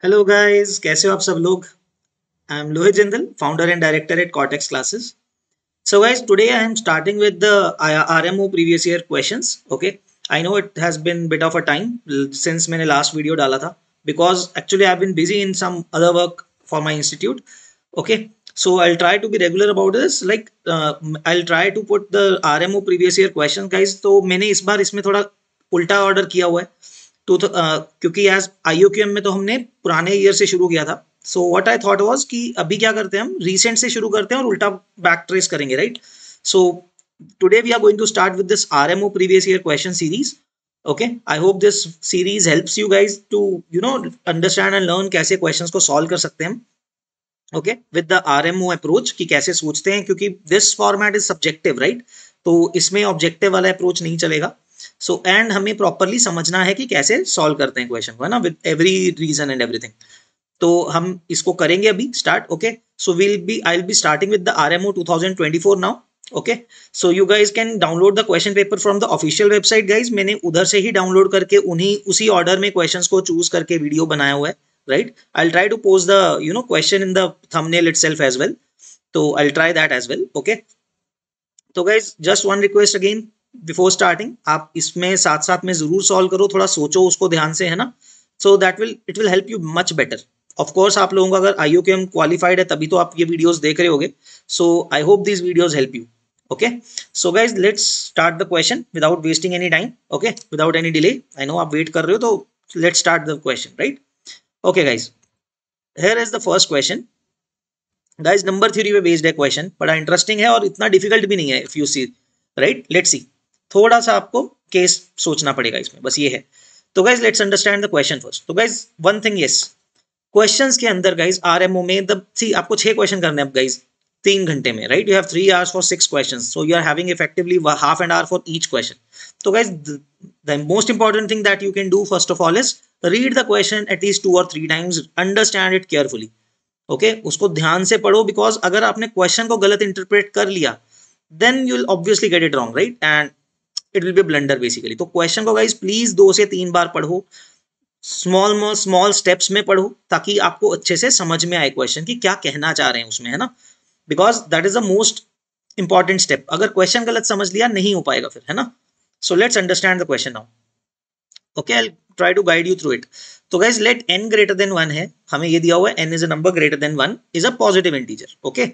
Hello guys, कैसे हो आप सब लोग। I am Lohit Jindal, founder and director at cortex classes. So guys, today I am starting with the RMO previous year questions. Okay, I know it has been bit of a time since मैंने last video डाला था because actually I've been busy in some other work for my institute. Okay, so I'll try to be regular about this. Like I'll try to put the RMO previous year questions, guys. तो मैंने इस बार इसमें थोड़ा उल्टा order किया हुआ है. तो क्योंकि एज IOQM में तो हमने पुराने ईयर से शुरू किया था. So what I thought was कि अभी क्या करते हैं, हम रीसेंट से शुरू करते हैं और उल्टा बैक ट्रेस करेंगे, right. So today we are going to start with this RMO previous year question series. Okay, I hope this series helps you guys to understand and learn कैसे क्वेश्चंस को solve कर सकते हैं. Okay, with the RMO approach कि कैसे सोचते हैं, क्योंकि this format is subjective, right. तो इसमें ऑब्जेक्टिव वाला अप्रोच नहीं चलेगा. सो एंड हमें प्रॉपरली समझना है कि कैसे सॉल्व करते हैं क्वेश्चन को, है ना, with every reason and everything. तो हम इसको करेंगे अभी start. Okay, so I will be starting with the RMO 2024 now. Okay, so you guys can download the question paper from the official website. Guys मैंने उधर से ही डाउनलोड करके उन्हीं उसी ऑर्डर में क्वेश्चंस को चूज करके वीडियो बनाया हुआ है, right. I'll try to post the question in the thumbnail itself as well. So I'll try that as well. Okay, तो guys just one request again before starting, आप इसमें साथ साथ में जरूर सॉल्व करो, थोड़ा सोचो उसको ध्यान से, है ना. So that will it will help you much better. Of course आप लोगों का अगर IOQM क्वालिफाइड है तभी तो आप ये वीडियोस देख रहे होगे. So I hope these videos help you. Okay, so guys let's start the question without wasting any time. Okay, without any delay. I know आप वेट कर रहे हो, तो let's start the question, right. Okay guys, here is the first question. Guys number theory पे based है question, बड़ा interesting है और इतना डिफिकल्ट भी नहीं है. If you see, right, let's see. थोड़ा सा आपको केस सोचना पड़ेगा इसमें, बस ये है. तो guys let's understand the question first. तो guys one thing, yes, questions के अंदर गाइज RMO में द सी आपको 6 क्वेश्चन करने हैं गाइज 3 घंटे में, right. You have 3 hours for 6 questions, so you are having effectively half an hour for each question. तो guys the most important thing that you can do first of all is read the question at least 2 or 3 times, understand it carefully. Okay, उसको ध्यान से पढ़ो, because अगर आपने question को गलत interpret कर लिया then you will obviously get it wrong, right, and it will be blunder basically. तो क्वेश्चन को गाइज प्लीज 2 से 3 बार पढ़ो, स्मॉल स्टेप्स में पढ़ो, ताकि आपको अच्छे से समझ में आए क्वेश्चन की क्या कहना चाह रहे हैं उसमें, है ना. Because that is the most important step. अगर क्वेश्चन गलत समझ लिया नहीं हो पाएगा फिर, है ना. So let's understand the question now. Okay, I try to guide you through it. तो guys let n greater than 1 है, हमें ये दिया हुआ है n is a number greater than 1 is a positive integer. Okay,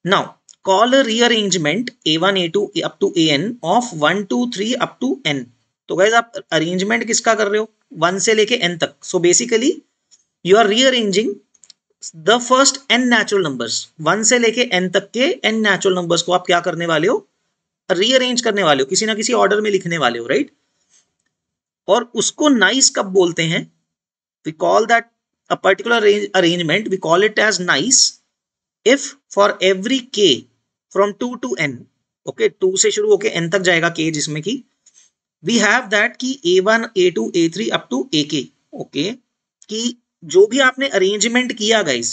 now call a rearrangement a1 a2 up to an of 1 2 3 up to n. तो guys आप arrangement किसका कर रहे हो, 1 से लेके n तक. So basically you are rearranging the first n natural numbers. 1 से लेके n तक के n नेचुरल नंबर्स को आप क्या करने वाले हो, रीअरेंज करने वाले हो, किसी ना किसी ऑर्डर में लिखने वाले हो, राइट. और उसको नाइस कब बोलते हैं, we call that a particular arrangement, we call it as nice if for every k from 2 to n, okay, 2 से शुरू होके n तक जाएगा k, जिसमें कि we have that कि a1 a2 a3 up to ak. okay, कि जो भी आपने अरेंजमेंट किया guys,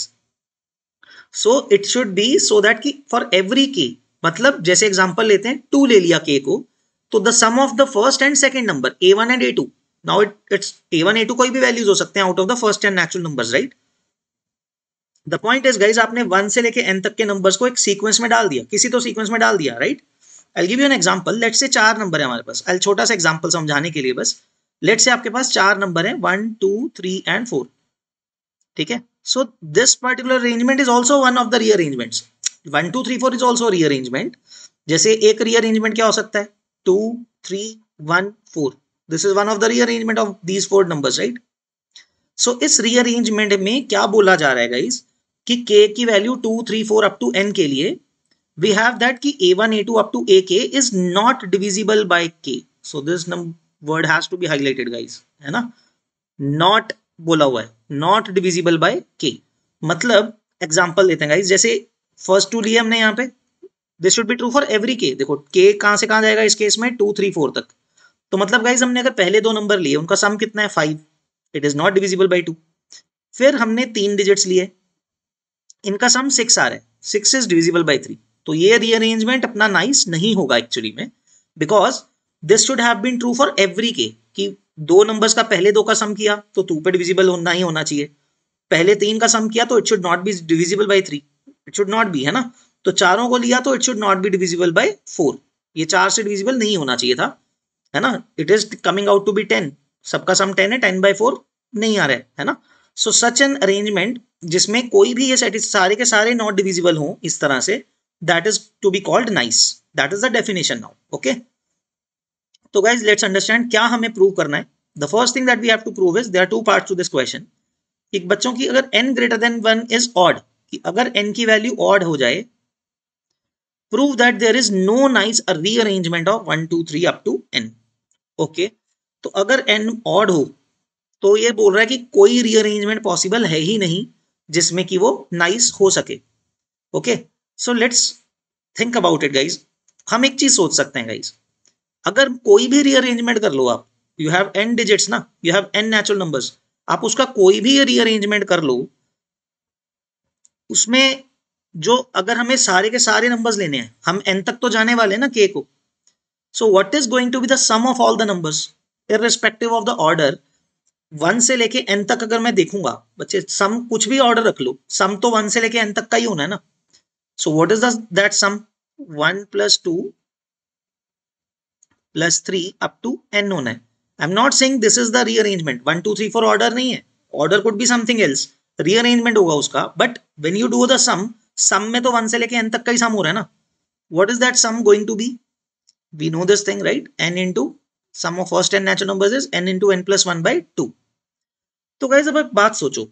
so it should be so that कि for every k, मतलब जैसे एग्जांपल लेते हैं 2 ले लिया k को, तो the sum of the first and second number a1 and a2. Now it's a1 a2 कोई भी वैल्यूज हो सकते हैं out of the first and natural numbers, right. The point is guys आपने 1 से लेके n तक के नंबर्स को एक सीक्वेंस में डाल दिया, किसी तो सीक्वेंस में डाल दिया, right. I give you an example. Let's say 4 number है हमारे पास. आई छोटा सा एग्जांपल समझाने के लिए बस. लेट्स से आपके पास 4 नंबर है 1 2 3 एंड 4. ठीक है, so this particular arrangement is also one of the rearrangements. 1 2 3 4 is also rearrangement. जैसे एक रीअरेंजमेंट क्या हो सकता है, 2 3 1 4. This is one of the rearrangement of these 4 numbers, right? So इस rearrangement में क्या बोला जा रहा है guys, कि k की वैल्यू 2 3 4 up to n के लिए we have that कि a1 a2 up to ak is not divisible by k. So this word has to be highlighted guys, है ना. not बोला हुआ है, not divisible by k. मतलब एग्जाम्पल लेते हैं guys, जैसे फर्स्ट 2 लिए हमने यहाँ पे, this should be true for every k. देखो k कहाँ से कहाँ जाएगा इस केस में, 2 3 4 तक. तो मतलब गाइज हमने अगर पहले 2 नंबर लिए, उनका सम कितना है 5, it is not divisible bye 2. फिर हमने 3 डिजिट्स लिए, इनका सम 6 आ रहा है, 6 इज डिविजिबल बाय 3. तो ये रीअरेंजमेंट अपना नाइस नहीं होगा एक्चुअली में, because this should have been true for every k, कि 2 नंबर्स का पहले 2 का सम किया तो 2 पे डिविजिबल होना ही होना चाहिए. पहले 3 का सम किया तो it should not be divisible by 3, it should not be, है ना। तो चारों को लिया तो it should not be divisible by 4, ये 4 से डिविजिबल नहीं होना चाहिए था, है ना। It is coming out to be 10, सबका सम 10 है, 10 by 4 नहीं आ रहा है ना। सो सच एन अरेंजमेंट जिसमें कोई भी ये सारे के सारे नॉट डिविजिबल हो इस तरह से, that is to be called nice, that is the definition now, okay. तो गाइज लेट्स अंडरस्टैंड क्या हमें प्रूव करना है। The first thing that we have to prove is there are two parts to this question. एक बच्चों की अगर n greater than 1 is odd, कि अगर n की वैल्यू ऑड हो जाए, prove that there is no nice rearrangement of 1 2 3 up to n, okay. तो अगर n ऑड हो तो ये बोल रहा है कि कोई रीअरेंजमेंट पॉसिबल है ही नहीं जिसमें कि वो नाइस हो सके, okay. So let's think about it guys. हम एक चीज सोच सकते हैं गाइज, अगर कोई भी रीअरेंजमेंट कर लो आप, यू हैव n डिजिट्स ना, you have n natural numbers, आप उसका कोई भी रीअरेंजमेंट कर लो, उसमें जो अगर हमें सारे के सारे नंबर्स लेने हैं, हम n तक तो जाने वाले हैं ना k को, so what is going to be the sum of all the numbers irrespective of the order. 1 से लेके n तक अगर मैं देखूंगा बच्चे, सम कुछ भी ऑर्डर रख लो, सम तो 1 से लेके n तक का ही होना है ना। सो what is that some, 1 + 2 + 3 up to n होना है। I am not saying this is the rearrangement, 1 2 3 4 order नहीं है, order could be something else, rearrangement होगा उसका, but when you do the सम में तो 1 से लेके n तक का ही सम हो रहा है ना। What is that sum going to be, we know this thing right, n into sum of first n natural numbers is n into n plus 1 by 2। तो गाइस अब एक बात सोचो,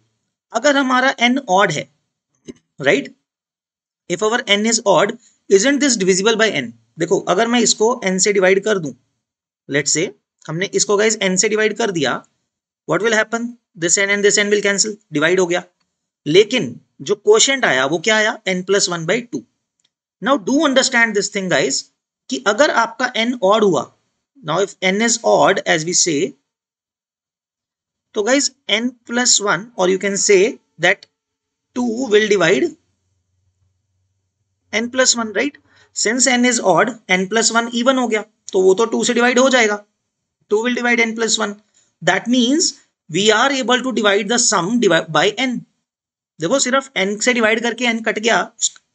अगर हमारा n ऑड है, right, if our n is odd, isn't this divisible by n। देखो अगर मैं इसको n से डिवाइड कर दूं, लेट्स से हमने इसको गाइस n से डिवाइड कर दिया, what will happen, this n and this n will cancel, divide हो गया। लेकिन जो क्वोशिएंट आया वो क्या आया, n plus 1 by 2। Now do understand this thing guys, कि अगर आपका n ऑड हुआ, now if n is odd as we say, तो गाइस n plus 1 और you can say that 2 will divide n plus 1, right. Since n is odd, n plus 1 even हो गया, तो वो तो 2 से डिवाइड हो जाएगा, 2 will divide n plus 1, that means we are able to divide the sum by n। देखो सिर्फ n से डिवाइड करके n कट गया,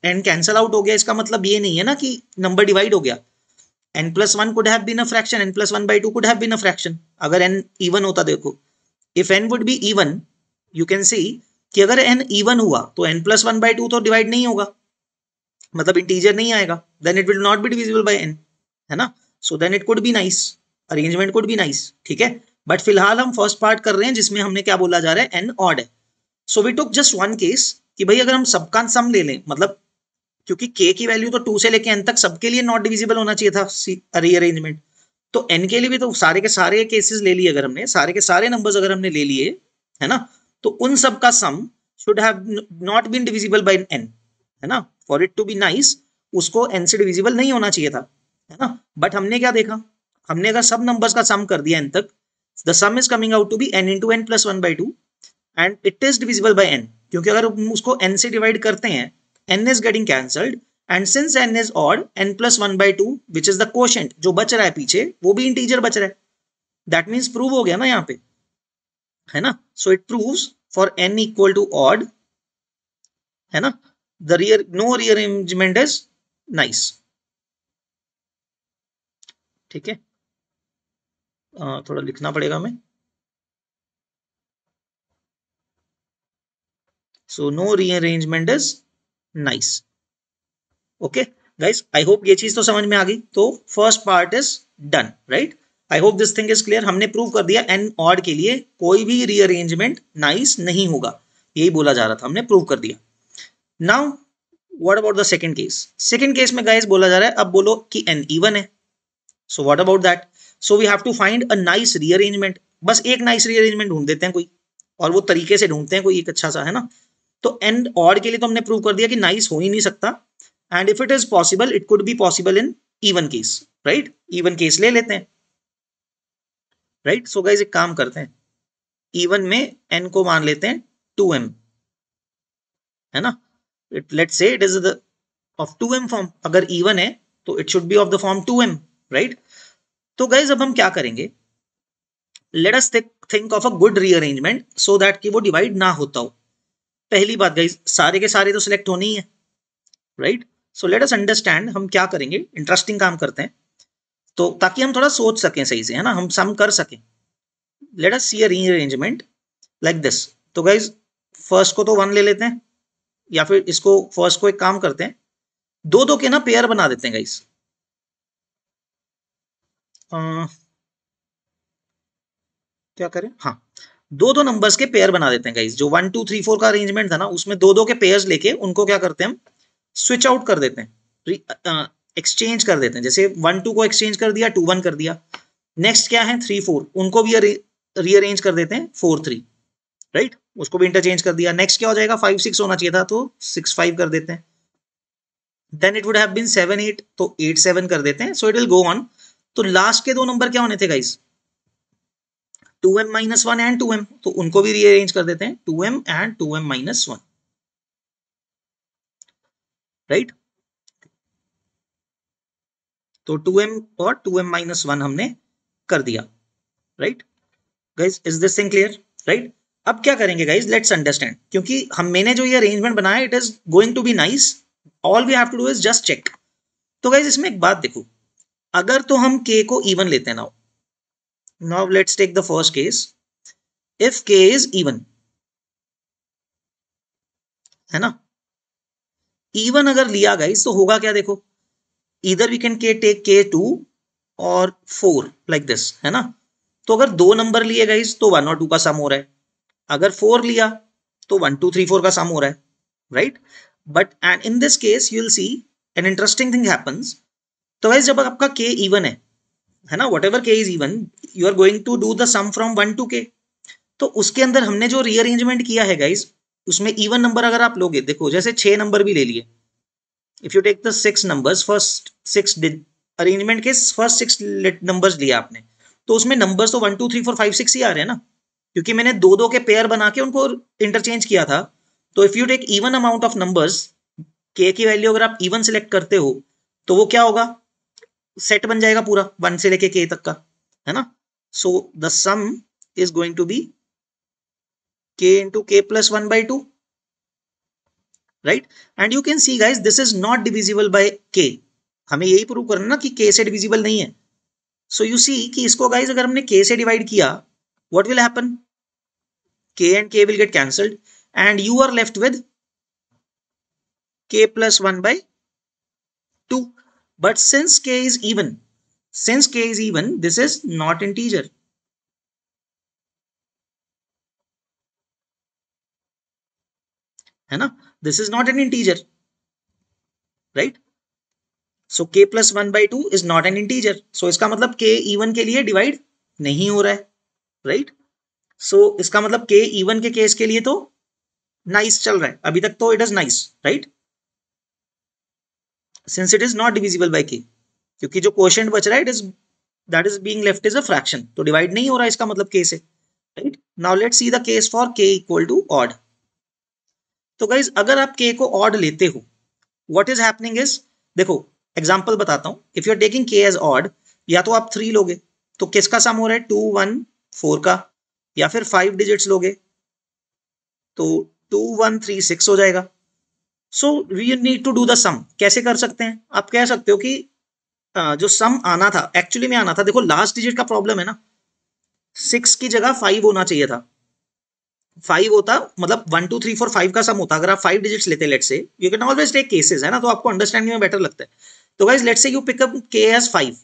n कैंसल आउट हो गया, इसका मतलब ये नहीं है ना कि नंबर डिवाइड हो गया। n plus 1 could have been a fraction, n plus 1 by 2 could have been a fraction, अगर n even होता, देखो if n would be even, you can see कि अगर n even हुआ तो n plus 1 by 2 तो डिवाइड नहीं होगा, मतलब इंटीजर नहीं आएगा, then it will not be divisible by n, है ना। so then it could be nice, arrangement could be nice, ठीक है। बट फिलहाल हम फर्स्ट पार्ट कर रहे हैं जिसमें हमने क्या बोला जा रहा है, एन ऑड है। So we took just one case कि भाई अगर हम सबका सम ले लें, मतलब क्योंकि k की वैल्यू तो 2 से लेके n तक सबके लिए नॉट डिविजिबल होना चाहिए था रीअरेंजमेंट, तो n के लिए भी तो सारे के सारे केसेस ले लिए, अगर हमने सारे के सारे नंबर्स अगर हमने ले लिए, है ना, तो उन सब का sum should have not been divisible by n, है ना। For it to be nice उसको n से डिविजिबल नहीं होना चाहिए था, है ना। बट हमने क्या देखा, हमने अगर सब नंबर्स का सम कर दिया n तक, the sum is coming out to be n into n plus 1 by 2 and it is divisible by n, क्योंकि अगर हम उसको n से डिवाइड करते हैं, n is getting cancelled and since n is odd, n plus 1 by 2 which is the quotient जो बच रहा है पीछे वो भी इंटीजर बच रहा है, दैट मीन्स प्रूव हो गया ना यहाँ पे, है ना। So it proves for n equal to odd, है ना, the no rearrangement is nice, ठीक है। थोड़ा लिखना पड़ेगा हमें, so no rearrangement is nice, okay guys. I hope ये चीज तो समझ में आ गई। तो first part is done, right. I hope this thing is clear. हमने प्रूव कर दिया एन ऑड के लिए कोई भी रीअरेंजमेंट नाइस नहीं होगा, यही बोला जा रहा था, हमने प्रूव कर दिया। Now what about the second case, second case में गाइस बोला जा रहा है, अब बोलो कि एन इवन है, so what about that, so we have to find a nice rearrangement, बस एक नाइस रीअरेंजमेंट ढूंढ देते हैं कोई, और वो तरीके से ढूंढते हैं कोई एक अच्छा सा, है ना। तो एन ऑड के लिए तो हमने प्रूव कर दिया कि नाइस हो ही नहीं सकता, and if it is possible it could be possible in even case, right. Even case ले लेते हैं, राइट। सो गाइस एक काम करते हैं, इवन में n को मान लेते हैं 2m, है ना। Let's say it is of 2m form, अगर इवन है तो it should be of the form 2m, right. तो गाइस अब हम क्या करेंगे, let us think of a good rearrangement so that कि वो डिवाइड ना होता हो। पहली बात गाइस, सारे के सारे तो सिलेक्ट होने ही है, right? So let us understand हम क्या करेंगे, इंटरेस्टिंग काम करते हैं तो, ताकि हम थोड़ा सोच सकें सही से, है ना, हम सम कर सकें। Let us see a rearrangement like this. तो गाइस फर्स्ट को तो 1 ले लेते हैं, या फिर इसको फर्स्ट को एक काम करते हैं, दो दो के ना पेयर बना देते हैं गाइस। क्या करें, हाँ, दो दो नंबर्स के पेयर बना देते हैं गाइस। जो 1 2 3 4 का अरेंजमेंट था ना, उसमें दो दो के पेयर्स लेके उनको क्या करते हैं हम, स्विच आउट कर देते हैं, एक्सचेंज कर देते हैं। जैसे 1 2 को एक्सचेंज कर दिया, 2 1 कर दिया। नेक्स्ट क्या है, 3 4, उनको भी रीअरेंज कर देते हैं 4 3, राइट? उसको भी इंटरचेंज कर दिया। नेक्स्ट क्या हो जाएगा, 5 6 होना चाहिए था तो 6 5 कर देते हैं। Then it would have been 7 8, तो 8 7 कर देते हैं। So it will go on. तो लास्ट के दो नंबर क्या होने थे guys, 2m minus 1 and 2m, तो उनको भी रीअरेंज कर देते हैं, 2m and 2m minus 1, right? तो 2m और 2m minus 1 हमने कर दिया, right guys? Is this thing clear, right? अब क्या करेंगे गाइस, लेट्स अंडरस्टैंड, क्योंकि हम मैंने जो ये अरेंजमेंट बनाया it is going to be nice, all we have to do is just check. तो गाइस इसमें एक बात देखो, अगर तो हम k को इवन लेते हैं, now let's take the first case, if k is even, है ना, इवन अगर लिया गाइस तो होगा क्या, देखो, इधर वी कैन टेक k2 और 4 लाइक दिस, है ना? तो अगर दो नंबर लिए गाइस तो 1 और 2 का सम हो रहा है, अगर 4 लिया तो 1 2 3 4 का सम हो रहा है, right? But and in this case you will see an interesting thing happens. तो गाइस जब आपका k इवन है ना, whatever k is even, you are going to do the sum from 1 to k। तो उसके अंदर हमने जो रीअरेंजमेंट किया है गाइस, उसमें इवन नंबर अगर आप लोगे, देखो जैसे 6 नंबर भी ले लिए, if you take the 6 numbers, first 6 arrangement के फर्स्ट 6 नंबर्स लिया आपने, तो उसमें नंबर्स तो 1 2 3 4 5 6 ही आ रहे हैं ना, क्योंकि मैंने दो दो के पेयर बना के उनको इंटरचेंज किया था। तो if you take even amount of numbers, के की वैल्यू अगर आप इवन सिलेक्ट करते हो तो वो क्या होगा, सेट बन जाएगा पूरा 1 से लेके k तक का, है ना? So the sum is going to be k into k plus 1 by 2, right? And you can see guys this is not divisible by k। हमें यही प्रूव करना ना कि k से डिविजिबल नहीं है। सो यू सी कि इसको गाइस अगर हमने k से डिवाइड किया, what will happen, k and k will get cancelled and you are left with k plus 1 by 2। but since k is even, this is not integer, है ना? This is not an integer, right? So k plus 1 by 2 is not an integer. So इसका मतलब k even के लिए divide नहीं हो रहा है, right? So इसका मतलब k even के केस के लिए तो नाइस चल रहा है अभी तक, तो it is nice, right? Since it is not divisible by k, क्योंकि जो क्वोशिएंट बच रहा है it is that is being left is a fraction, तो डिवाइड नहीं हो रहा है इसका मतलब k से, right? Now let's see the case for k equal to odd. तो गाइज अगर आप k को ऑड लेते हो, व्हाट इज हैपनिंग इज, देखो एग्जांपल बताता हूं, if you are taking k as odd, या तो आप 3 लोगे तो किसका सम हो रहा है, 2 1 4 का, या फिर 5 डिजिट्स लोगे तो 2 1 3 6 हो जाएगा। So we need to do the sum. कैसे कर सकते हैं, आप कह सकते हो कि जो सम आना था एक्चुअली में आना था, देखो लास्ट डिजिट का प्रॉब्लम है ना, 6 की जगह 5 होना चाहिए था। 5 होता मतलब 1 2 3 4 5 का सम होता, अगर आप 5 डिजिट्स लेते let's say, you can always take cases, है ना, तो आपको अंडरस्टैंडिंग में बेटर लगता है। तो guys let's say you pick up k as 5,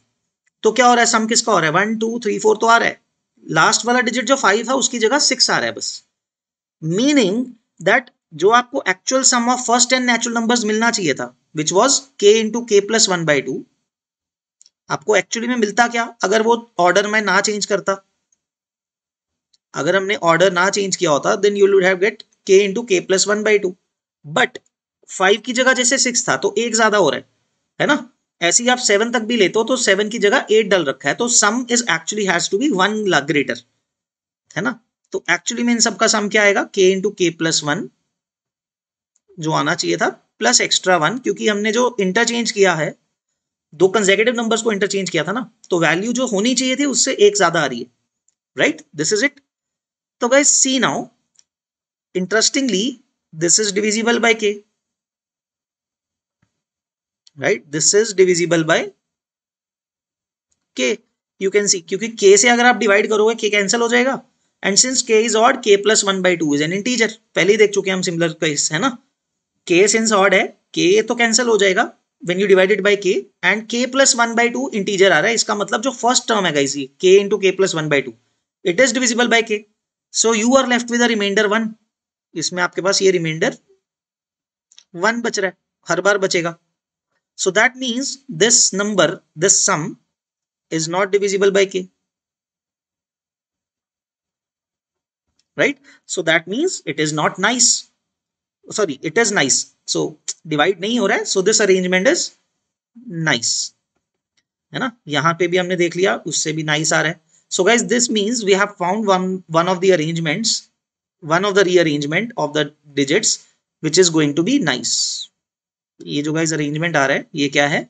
तो क्या हो रहा है, सम किसका हो रहा है, 1 2 3 4 तो आ रहा है, लास्ट वाला डिजिट जो 5 है उसकी जगह 6 आ रहा है बस। मीनिंग दैट जो आपको actual sum of first 10 natural numbers मिलना चाहिए था, which was k into k plus 1 by 2, आपको एक्चुअली में मिलता क्या, अगर वो ऑर्डर में ना चेंज करता, अगर हमने ऑर्डर ना चेंज किया होता, then you would have get k into k plus 1 by 2। But 5 की जगह जैसे 6 था तो एक ज्यादा हो रहा है ना? ऐसे ही आप 7 तक भी लेते हो तो 7 की जगह 8 डल रखा है, तो sum is actually has to be 1 greater, है ना? तो एक्चुअली में इन सब का सम क्या आएगा, k इंटू k प्लस 1 जो आना चाहिए था, प्लस एक्स्ट्रा 1, क्योंकि हमने जो इंटरचेंज किया है, दो कंसेक्यूटिव नंबर्स को इंटरचेंज किया था ना, तो वैल्यू जो होनी चाहिए थी उससे एक ज्यादा आ रही है, राइट? This is it. तो guys see now, interestingly this is divisible by k, right? This is divisible by k. You can see क्योंकि k से अगर आप डिवाइड करोगे k कैंसिल हो जाएगा, and since k is odd k plus 1/2 is an integer. पहले ही देख चुके हैं हम सिमिलर केस, है ना? k सिंस odd है, k तो कैंसिल हो जाएगा when you divide it by k, and k plus 1/2 integer आ रहा है, इसका मतलब जो फर्स्ट टर्म है गाइस, ये k into k plus 1/2, it is divisible by k. So you are left with a remainder 1. इसमें आपके पास ये रिमाइंडर 1 बच रहा है, हर बार बचेगा. So that means this number, this sum is not divisible by k, right? So that means it is not nice. Sorry, it is nice. So divide नहीं हो रहा है, so this arrangement is nice, है ना? यहाँ पे भी हमने देख लिया, उससे भी nice आ रहा है. So guys, this means we have found one of the arrangements, one of the rearrangement of the digits which is going to be nice. ये जो guys arrangement आ रहा है, ये क्या है?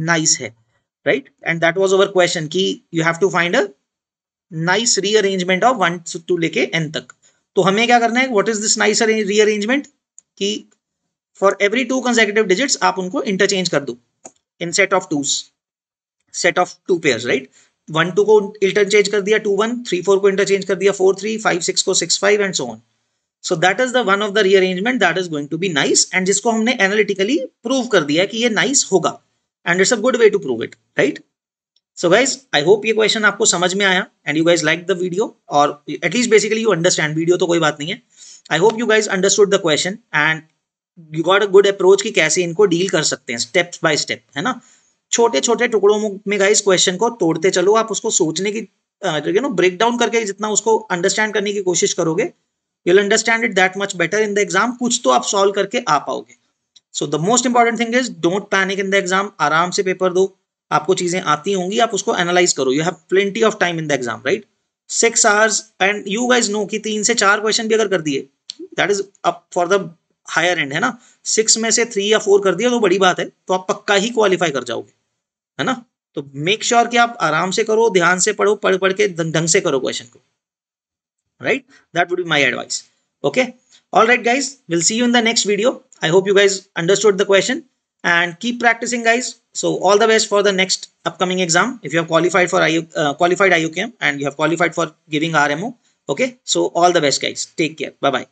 Nice है, right? And that was our question कि you have to find a nice rearrangement of 1 to लेके n तक. तो हमें क्या करना है? What is this nice rearrangement? कि for every 2 consecutive digits आप उनको interchange कर दो in set of 2s, set of 2 pairs, right? 1 2 को interchange कर दिया 2 1, 3 4 को interchange कर दिया 4 3, 5 6 को 6 5 and so on. So that is the one of the rearrangement that is going to be nice, and जिसको हमने analytically prove कर दिया कि ये nice होगा, and it's a good way to prove it, right? So guys, I hope ये question आपको समझ में आया and you guys like the video, or at least basically you understand. video तो कोई बात नहीं है. I hope you guys understood the question and you got a good approach कि कैसे इनको डील कर सकते हैं स्टेप बाय स्टेप, है ना? छोटे छोटे टुकड़ों में गाइस क्वेश्चन को तोड़ते चलो, आप उसको सोचने की ब्रेक डाउन करके जितना उसको अंडरस्टैंड करने की कोशिश करोगे, you'll understand it that much better in the exam. कुछ तो आप सॉल्व करके आ पाओगे. So the most important thing is don't panic in the exam. आराम से पेपर दो, आपको चीजें आती होंगी, आप उसको एनालाइज करो. You have plenty of time in the exam, right? 6 hours, and you guys know कि 3 से 4 क्वेश्चन भी अगर कर दिए, that is up for the higher end, है ना? 6 में से 3 या 4 कर दिया तो बड़ी बात है, तो आप पक्का ही क्वालिफाई कर जाओगे, है ना? तो मेक श्योर कि आप आराम से करो, ध्यान से पढ़ो, पढ़ पढ़ के ढंग से करो क्वेश्चन को, right? That would be my advice. Okay, all right guys, we'll see you in the next video. I hope you guys understood the question and keep practicing guys. So all the best for the next upcoming exam. If you have qualified for qualified IUCAM and you have qualified for giving RMO, okay, so all the best guys, take care, bye bye.